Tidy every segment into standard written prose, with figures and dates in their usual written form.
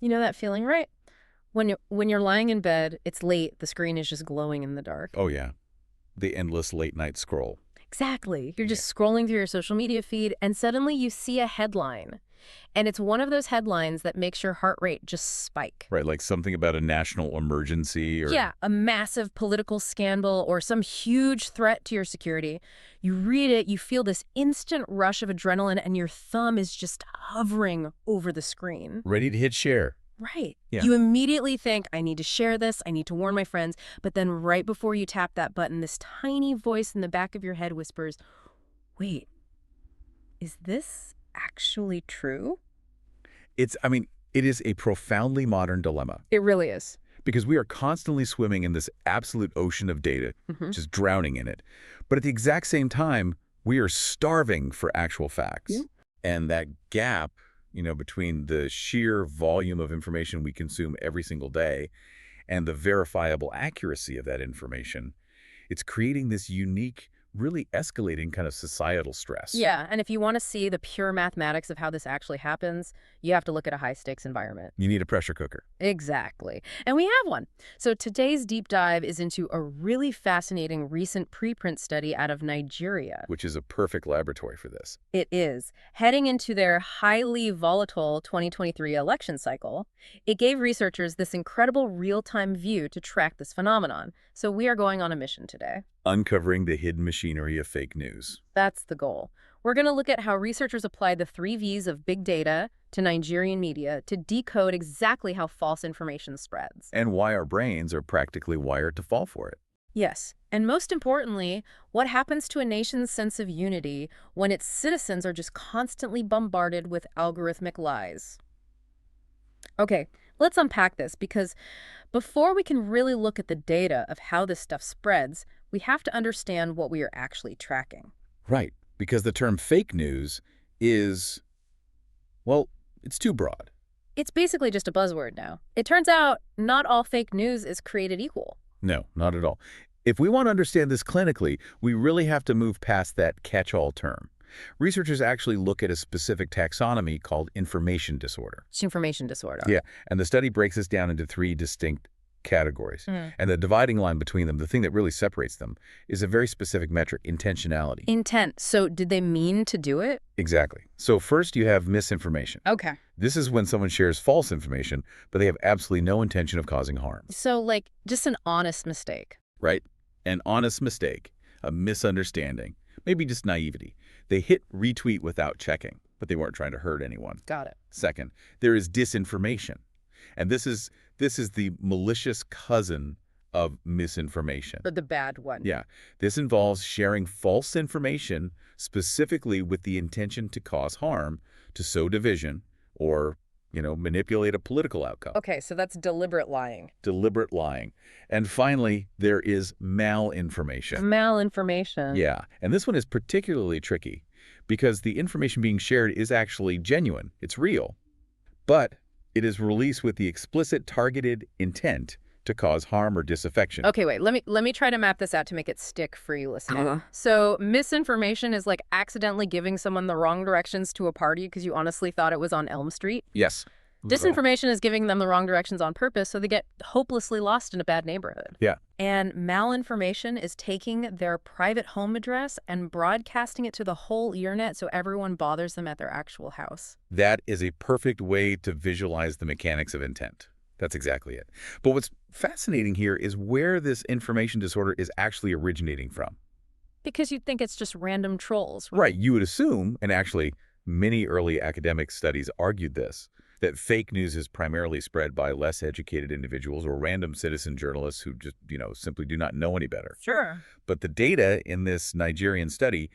You know that feeling, right? When you're lying in bed, it's late, the screen is just glowing in the dark. Oh, yeah. The endless late-night scroll. Exactly. You're just scrolling through your social media feed, and suddenly you see a headline. And it's one of those headlines that makes your heart rate just spike. Right, like something about a national emergency or... Yeah, a massive political scandal or some huge threat to your security. You read it, you feel this instant rush of adrenaline, and your thumb is just hovering over the screen. Ready to hit share. Right. Yeah. You immediately think, I need to share this, I need to warn my friends, but then right before you tap that button, this tiny voice in the back of your head whispers, wait, is this actually true? It is a profoundly modern dilemma It really is. because we are constantly swimming in this absolute ocean of data, just drowning in it. But at the exact same time, we are starving for actual facts. Yeah. And that gap, between the sheer volume of information we consume every single day and the verifiable accuracy of that information, it's creating this unique, really escalating kind of societal stress. Yeah, and if you want to see the pure mathematics of how this actually happens, you have to look at a high-stakes environment. You need a pressure cooker. Exactly. And we have one. So today's deep dive is into a really fascinating recent preprint study out of Nigeria. Which is a perfect laboratory for this. It is. Heading into their highly volatile 2023 election cycle, it gave researchers this incredible real-time view to track this phenomenon. So we are going on a mission today. Uncovering the hidden machinery of fake news. That's the goal. We're going to look at how researchers applied the 3 V's of big data to Nigerian media to decode exactly how false information spreads. And why our brains are practically wired to fall for it. Yes, and most importantly, what happens to a nation's sense of unity when its citizens are just constantly bombarded with algorithmic lies? Okay, let's unpack this, because before we can really look at the data of how this stuff spreads, we have to understand what we are actually tracking. Right, because the term fake news is, well, it's too broad. It's basically just a buzzword now. It turns out not all fake news is created equal. No, not at all. If we want to understand this clinically, we really have to move past that catch-all term. Researchers actually look at a specific taxonomy called information disorder. It's information disorder. Yeah, and the study breaks this down into 3 distinct categories. And the dividing line between them, the thing that really separates them, is a very specific metric, intentionality. Intent. So did they mean to do it? Exactly. So first you have misinformation. Okay. This is when someone shares false information, but they have absolutely no intention of causing harm. So, like, just an honest mistake. Right? An honest mistake, a misunderstanding, maybe just naivety. They hit retweet without checking, but they weren't trying to hurt anyone. Got it. Second, there is disinformation. And this is the malicious cousin of misinformation. But the bad one. Yeah. This involves sharing false information specifically with the intention to cause harm, to sow division, or, manipulate a political outcome. Okay, so that's deliberate lying. Deliberate lying. And finally, there is malinformation. Malinformation. Yeah. And this one is particularly tricky because the information being shared is actually genuine. It's real. But it is released with the explicit targeted intent to cause harm or disaffection. Okay, wait. Let me try to map this out to make it stick for you listening. So misinformation is like accidentally giving someone the wrong directions to a party because you honestly thought it was on Elm Street. Yes. Disinformation is giving them the wrong directions on purpose, so they get hopelessly lost in a bad neighborhood. Yeah. And malinformation is taking their private home address and broadcasting it to the whole internet so everyone bothers them at their actual house. That is a perfect way to visualize the mechanics of intent. That's exactly it. But what's fascinating here is where this information disorder is actually originating from. Because you'd think it's just random trolls. Right. You would assume, and actually many early academic studies argued this, that fake news is primarily spread by less educated individuals or random citizen journalists who just, simply do not know any better. Sure. But the data in this Nigerian study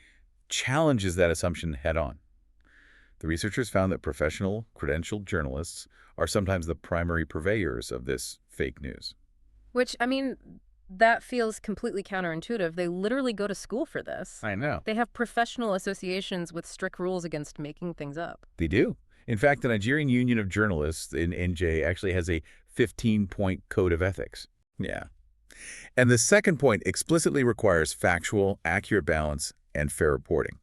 challenges that assumption head on. The researchers found that professional, credentialed journalists are sometimes the primary purveyors of this fake news. Which, that feels completely counterintuitive. They literally go to school for this. I know. They have professional associations with strict rules against making things up. They do. In fact, the Nigerian Union of Journalists in NJ actually has a 15-point code of ethics. Yeah. And the second point explicitly requires factual, accurate balance, and fair reporting.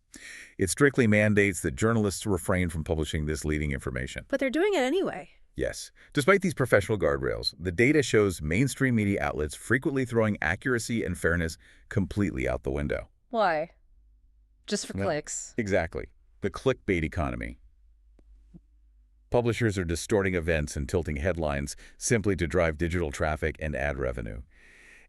It strictly mandates that journalists refrain from publishing this leading information. But they're doing it anyway. Yes. Despite these professional guardrails, the data shows mainstream media outlets frequently throwing accuracy and fairness completely out the window. Why? Just for Well, clicks. exactly. The clickbait economy. Publishers are distorting events and tilting headlines simply to drive digital traffic and ad revenue.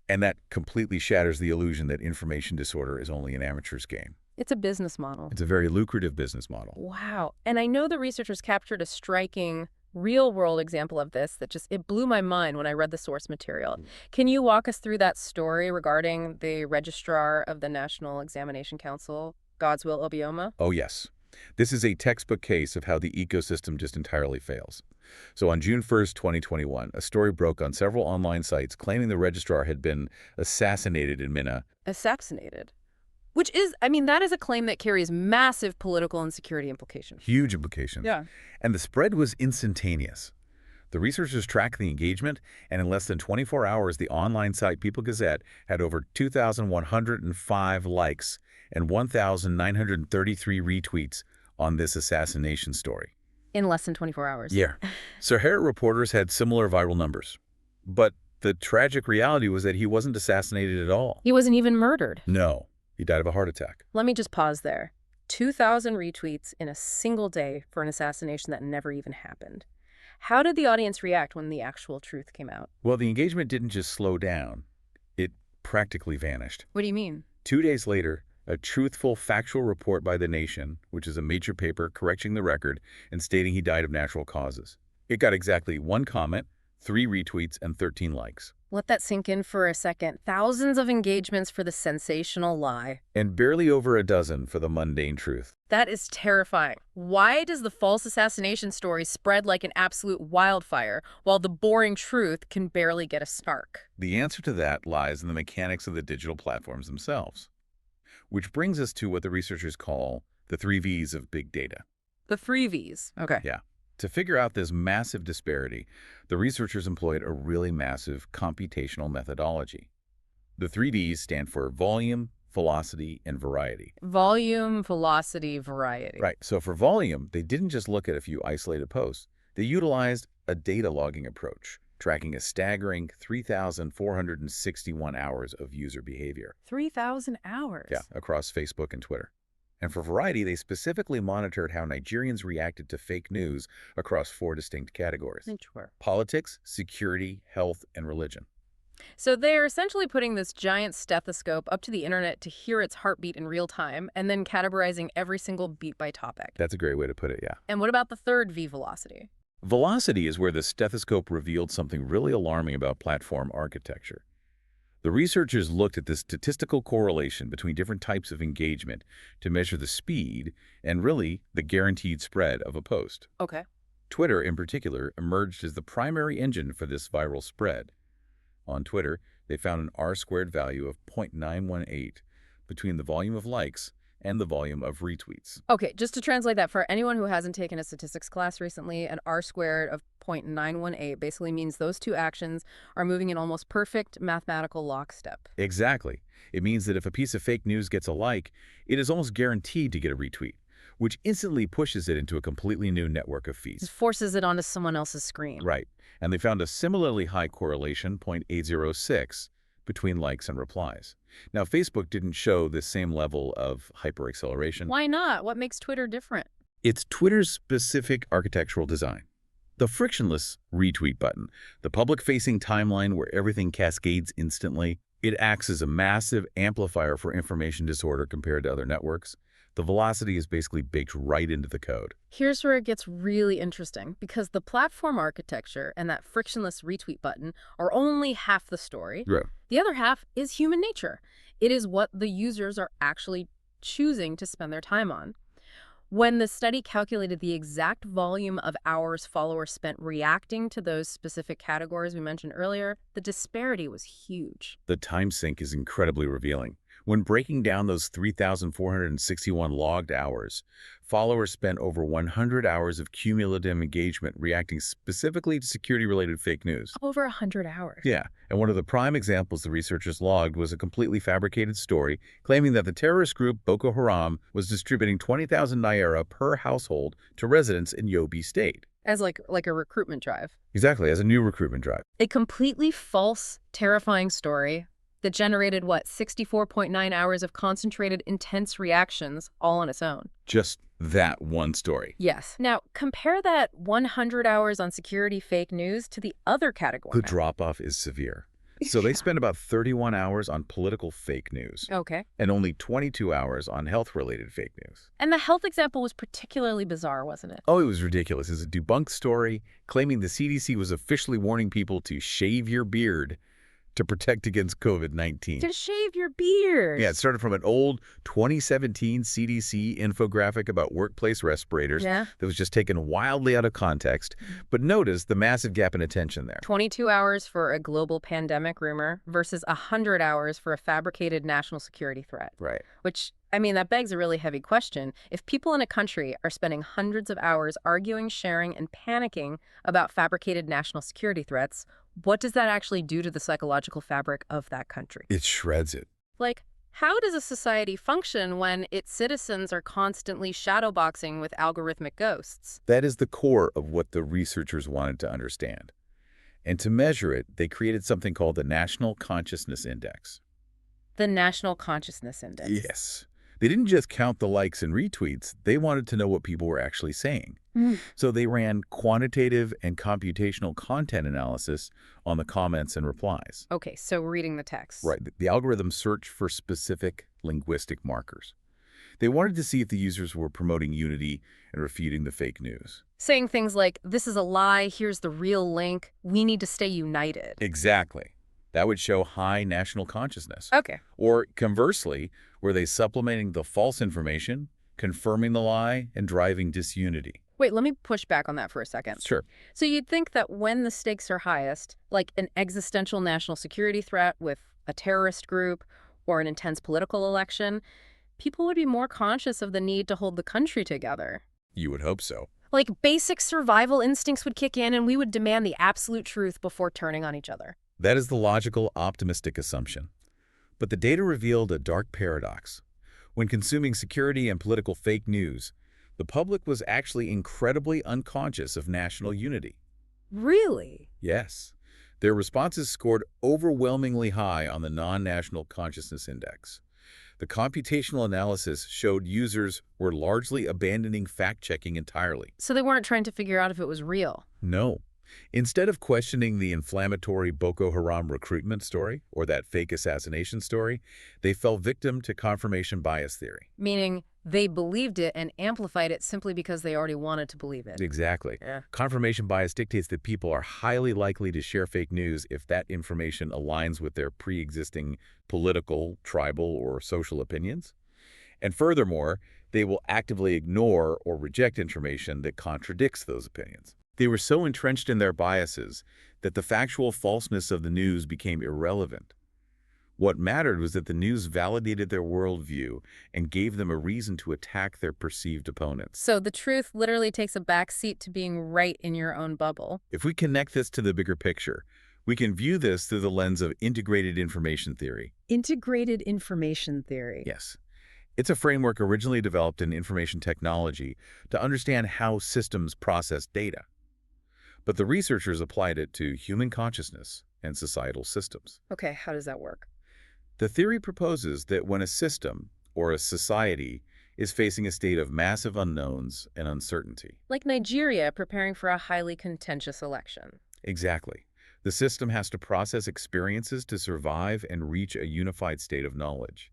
And that completely shatters the illusion that information disorder is only an amateur's game. It's a business model. It's a very lucrative business model. Wow. And I know the researchers captured a striking real-world example of this that it blew my mind when I read the source material. Can you walk us through that story regarding the registrar of the National Examination Council, Godswill Obioma? Oh, yes. This is a textbook case of how the ecosystem just entirely fails. So on June 1st, 2021, a story broke on several online sites claiming the registrar had been assassinated in Minna. Assassinated? Which is, I mean, that is a claim that carries massive political and security implications. Huge implications. Yeah. And the spread was instantaneous. The researchers tracked the engagement, and in less than 24 hours, the online site People Gazette had over 2,105 likes and 1,933 retweets on this assassination story. In less than 24 hours. Yeah. Sahara reporters had similar viral numbers. But the tragic reality was that he wasn't assassinated at all. He wasn't even murdered. No. He died of a heart attack. Let me just pause there. 2,000 retweets in a single day for an assassination that never even happened. How did the audience react when the actual truth came out? Well, the engagement didn't just slow down. It practically vanished. What do you mean? 2 days later, a truthful, factual report by The Nation, which is a major paper, correcting the record and stating he died of natural causes. It got exactly 1 comment, 3 retweets, and 13 likes. Let that sink in for a second. Thousands of engagements for the sensational lie. And barely over a dozen for the mundane truth. That is terrifying. Why does the false assassination story spread like an absolute wildfire, while the boring truth can barely get a snark? The answer to that lies in the mechanics of the digital platforms themselves. Which brings us to what the researchers call the 3 V's of big data. The 3 V's. Okay. Yeah. To figure out this massive disparity, the researchers employed a really massive computational methodology. The 3 V's stand for volume, velocity, and variety. Volume, velocity, variety. Right. So for volume, they didn't just look at a few isolated posts. They utilized a data logging approach, tracking a staggering 3,461 hours of user behavior. 3,000 hours? Yeah, across Facebook and Twitter. And for variety, they specifically monitored how Nigerians reacted to fake news across 4 distinct categories: politics, security, health, and religion. So they're essentially putting this giant stethoscope up to the internet to hear its heartbeat in real time, and then categorizing every single beat by topic. That's a great way to put it, yeah. And what about the third V, velocity? Velocity is where the stethoscope revealed something really alarming about platform architecture. The researchers looked at the statistical correlation between different types of engagement to measure the speed and really the guaranteed spread of a post. Okay. Twitter, in particular, emerged as the primary engine for this viral spread. On Twitter, they found an R-squared value of 0.918 between the volume of likes and the volume of retweets. Okay, just to translate that for anyone who hasn't taken a statistics class recently, an R-squared of 0.918 basically means those two actions are moving in almost perfect mathematical lockstep. Exactly. It means that if a piece of fake news gets a like, it is almost guaranteed to get a retweet, which instantly pushes it into a completely new network of It feeds. forces it onto someone else's screen. Right. And they found a similarly high correlation, 0.806, between likes and replies. Now, Facebook didn't show this same level of hyperacceleration. Why not? What makes Twitter different? It's Twitter's specific architectural design. The frictionless retweet button, the public-facing timeline where everything cascades instantly, it acts as a massive amplifier for information disorder compared to other networks. The velocity is basically baked right into the code. Here's where it gets really interesting, because the platform architecture and that frictionless retweet button are only half the story. Right. The other half is human nature. It is what the users are actually choosing to spend their time on. When the study calculated the exact volume of hours followers spent reacting to those specific categories we mentioned earlier, the disparity was huge. The time sink is incredibly revealing. When breaking down those 3,461 logged hours, followers spent over 100 hours of cumulative engagement reacting specifically to security-related fake news. Over 100 hours. Yeah, and one of the prime examples the researchers logged was a completely fabricated story claiming that the terrorist group Boko Haram was distributing 20,000 naira per household to residents in Yobe State. As like a recruitment drive. Exactly, as a new recruitment drive. A completely false, terrifying story that generated, what, 64.9 hours of concentrated, intense reactions all on its own. Just that one story. Yes. Now, compare that 100 hours on security fake news to the other category. The drop-off is severe. So they spend about 31 hours on political fake news. Okay. And only 22 hours on health-related fake news. And the health example was particularly bizarre, wasn't it? Oh, it was ridiculous. It's a debunked story claiming the CDC was officially warning people to shave your beard to protect against COVID-19. To shave your beard. Yeah, it started from an old 2017 CDC infographic about workplace respirators that was just taken wildly out of context. But notice the massive gap in attention there. 22 hours for a global pandemic rumor versus 100 hours for a fabricated national security threat. Right. Which, I mean, that begs a really heavy question. If people in a country are spending hundreds of hours arguing, sharing, and panicking about fabricated national security threats, what does that actually do to the psychological fabric of that country? It shreds it. Like, how does a society function when its citizens are constantly shadowboxing with algorithmic ghosts? That is the core of what the researchers wanted to understand. And to measure it, they created something called the National Consciousness Index. The National Consciousness Index. Yes. They didn't just count the likes and retweets. They wanted to know what people were actually saying. So they ran quantitative and computational content analysis on the comments and replies. Okay, so reading the text. Right. The algorithm searched for specific linguistic markers. They wanted to see if the users were promoting unity and refuting the fake news. Saying things like, this is a lie, here's the real link, we need to stay united. Exactly. That would show high national consciousness. Okay. Or conversely, were they supplementing the false information, confirming the lie, and driving disunity? Wait, let me push back on that for a second. Sure. So you'd think that when the stakes are highest, like an existential national security threat with a terrorist group or an intense political election, people would be more conscious of the need to hold the country together. You would hope so. Like basic survival instincts would kick in and we would demand the absolute truth before turning on each other. That is the logical, optimistic assumption. But the data revealed a dark paradox. When consuming security and political fake news, the public was actually incredibly unconscious of national unity. Really? Yes. Their responses scored overwhelmingly high on the Non-National Consciousness Index. The computational analysis showed users were largely abandoning fact-checking entirely. So they weren't trying to figure out if it was real? No. Instead of questioning the inflammatory Boko Haram recruitment story or that fake assassination story, they fell victim to confirmation bias theory. Meaning they believed it and amplified it simply because they already wanted to believe it. Exactly. Yeah. Confirmation bias dictates that people are highly likely to share fake news if that information aligns with their pre-existing political, tribal, or social opinions. And furthermore, they will actively ignore or reject information that contradicts those opinions. They were so entrenched in their biases that the factual falseness of the news became irrelevant. What mattered was that the news validated their worldview and gave them a reason to attack their perceived opponents. So the truth literally takes a back seat to being right in your own bubble. If we connect this to the bigger picture, we can view this through the lens of integrated information theory. Integrated information theory. Yes. It's a framework originally developed in information technology to understand how systems process data. But the researchers applied it to human consciousness and societal systems. Okay, how does that work? The theory proposes that when a system, or a society, is facing a state of massive unknowns and uncertainty. Like Nigeria preparing for a highly contentious election. Exactly. The system has to process experiences to survive and reach a unified state of knowledge.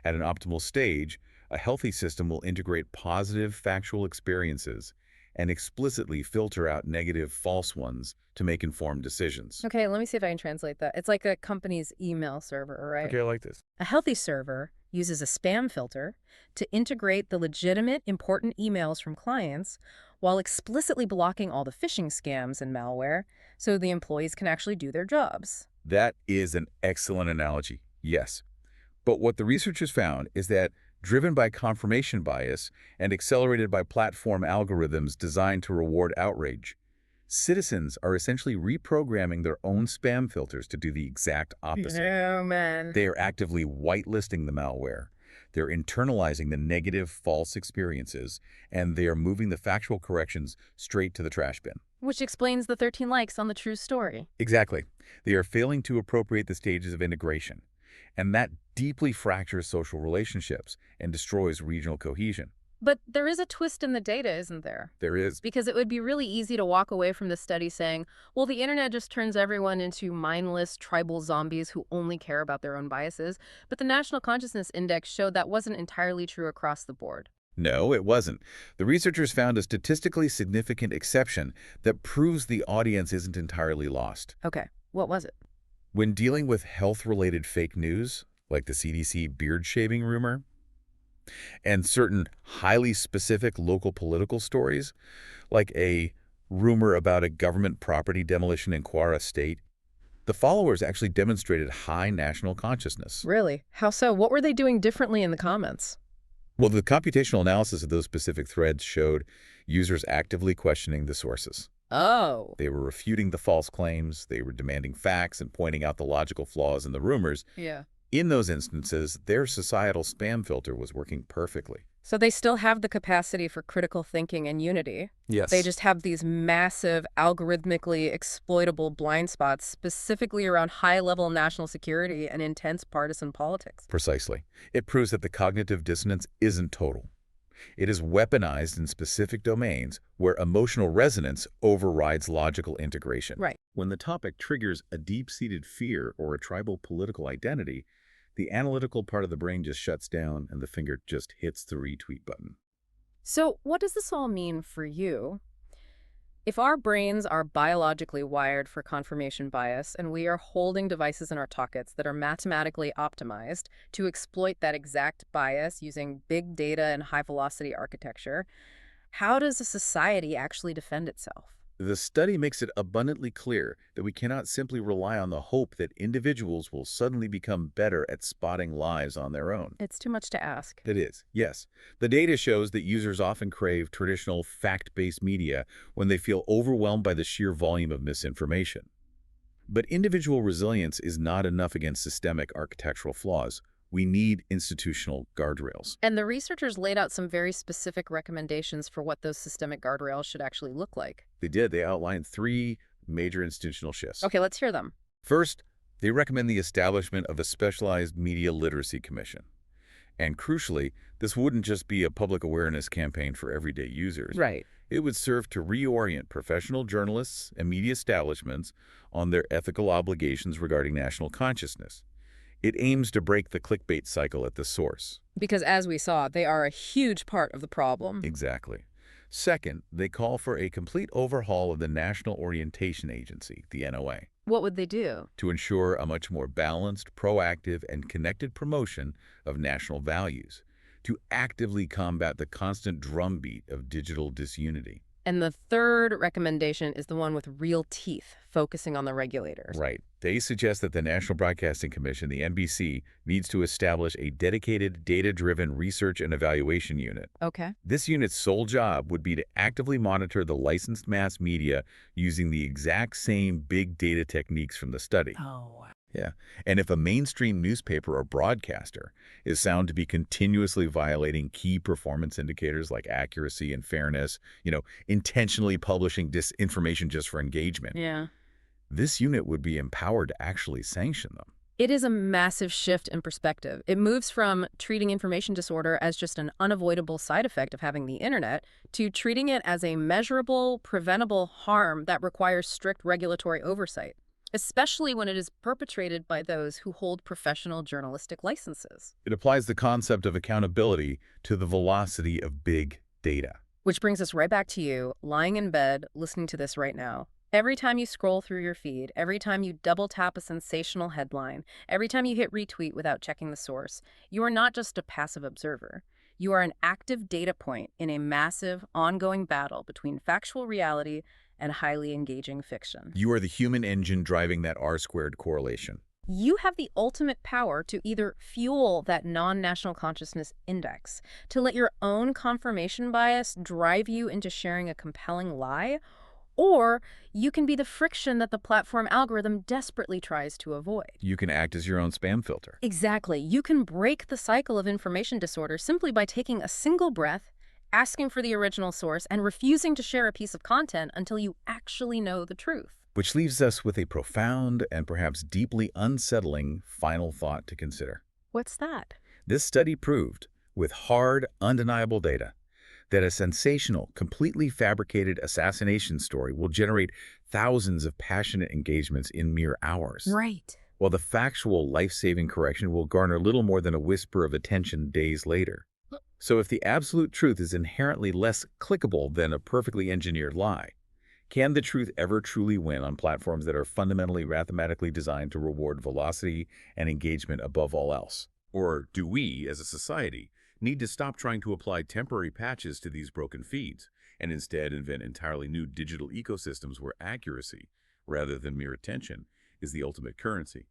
At an optimal stage, a healthy system will integrate positive, factual experiences and explicitly filter out negative, false ones to make informed decisions. Okay, let me see if I can translate that. It's like a company's email server, right? Okay, I like this. A healthy server uses a spam filter to integrate the legitimate, important emails from clients while explicitly blocking all the phishing scams and malware so the employees can actually do their jobs. That is an excellent analogy, yes. But what the researchers found is that driven by confirmation bias and accelerated by platform algorithms designed to reward outrage, citizens are essentially reprogramming their own spam filters to do the exact opposite. Oh, man. They are actively whitelisting the malware, They're internalizing the negative, false experiences, and they are moving the factual corrections straight to the trash bin. Which explains the 13 likes on the true story. Exactly. They are failing to appropriate the stages of integration, and that deeply fractures social relationships and destroys regional cohesion. But there is a twist in the data, isn't there? There is. Because it would be really easy to walk away from this study saying, well, the internet just turns everyone into mindless tribal zombies who only care about their own biases. But the National Consciousness Index showed that wasn't entirely true across the board. No, it wasn't. The researchers found a statistically significant exception that proves the audience isn't entirely lost. Okay, what was it? When dealing with health-related fake news, like the CDC beard shaving rumor, and certain highly specific local political stories, like a rumor about a government property demolition in Kwara State, the followers actually demonstrated high national consciousness. Really? How so? What were they doing differently in the comments? Well, the computational analysis of those specific threads showed users actively questioning the sources. Oh. They were refuting the false claims, they were demanding facts and pointing out the logical flaws in the rumors. Yeah. In those instances, their societal spam filter was working perfectly. So they still have the capacity for critical thinking and unity. Yes. They just have these massive, algorithmically exploitable blind spots specifically around high-level national security and intense partisan politics. Precisely. It proves that the cognitive dissonance isn't total. It is weaponized in specific domains where emotional resonance overrides logical integration. Right. When the topic triggers a deep-seated fear or a tribal political identity, the analytical part of the brain just shuts down and the finger just hits the retweet button. So what does this all mean for you? If our brains are biologically wired for confirmation bias and we are holding devices in our pockets that are mathematically optimized to exploit that exact bias using big data and high-velocity architecture, how does a society actually defend itself? The study makes it abundantly clear that we cannot simply rely on the hope that individuals will suddenly become better at spotting lies on their own. It's too much to ask. It is, yes. The data shows that users often crave traditional fact-based media when they feel overwhelmed by the sheer volume of misinformation. But individual resilience is not enough against systemic architectural flaws. We need institutional guardrails. And the researchers laid out some very specific recommendations for what those systemic guardrails should actually look like. They did. They outlined 3 major institutional shifts. Okay, let's hear them. First, they recommend the establishment of a specialized media literacy commission. And crucially, this wouldn't just be a public awareness campaign for everyday users. Right. It would serve to reorient professional journalists and media establishments on their ethical obligations regarding national consciousness. It aims to break the clickbait cycle at the source. Because as we saw, they are a huge part of the problem. Exactly. Second, they call for a complete overhaul of the National Orientation Agency, the NOA, What would they do? to ensure a much more balanced, proactive, and connected promotion of national values, to actively combat the constant drumbeat of digital disunity. And the third recommendation is the one with real teeth, focusing on the regulators. Right. They suggest that the National Broadcasting Commission, the NBC, needs to establish a dedicated, data-driven research and evaluation unit. Okay. This unit's sole job would be to actively monitor the licensed mass media using the exact same big data techniques from the study. Oh, wow. Yeah. And if a mainstream newspaper or broadcaster is found to be continuously violating key performance indicators like accuracy and fairness, intentionally publishing disinformation just for engagement, Yeah. this unit would be empowered to actually sanction them. It is a massive shift in perspective. It moves from treating information disorder as just an unavoidable side effect of having the internet to treating it as a measurable, preventable harm that requires strict regulatory oversight, especially when it is perpetrated by those who hold professional journalistic licenses. It applies the concept of accountability to the velocity of big data. Which brings us right back to you, lying in bed, listening to this right now. Every time you scroll through your feed, every time you double tap a sensational headline, every time you hit retweet without checking the source, you are not just a passive observer. You are an active data point in a massive, ongoing battle between factual reality and highly engaging fiction. You are the human engine driving that R-squared correlation. You have the ultimate power to either fuel that non-national consciousness index, to let your own confirmation bias drive you into sharing a compelling lie, Or you can be the friction that the platform algorithm desperately tries to avoid. You can act as your own spam filter. Exactly. You can break the cycle of information disorder simply by taking a single breath, asking for the original source, and refusing to share a piece of content until you actually know the truth. Which leaves us with a profound and perhaps deeply unsettling final thought to consider. What's that? This study proved, with hard, undeniable data, that a sensational, completely fabricated assassination story will generate thousands of passionate engagements in mere hours, Right. while the factual, life-saving correction will garner little more than a whisper of attention days later. So if the absolute truth is inherently less clickable than a perfectly engineered lie, can the truth ever truly win on platforms that are fundamentally mathematically designed to reward velocity and engagement above all else? Or do we, as a society, need to stop trying to apply temporary patches to these broken feeds and instead invent entirely new digital ecosystems where accuracy, rather than mere attention, is the ultimate currency?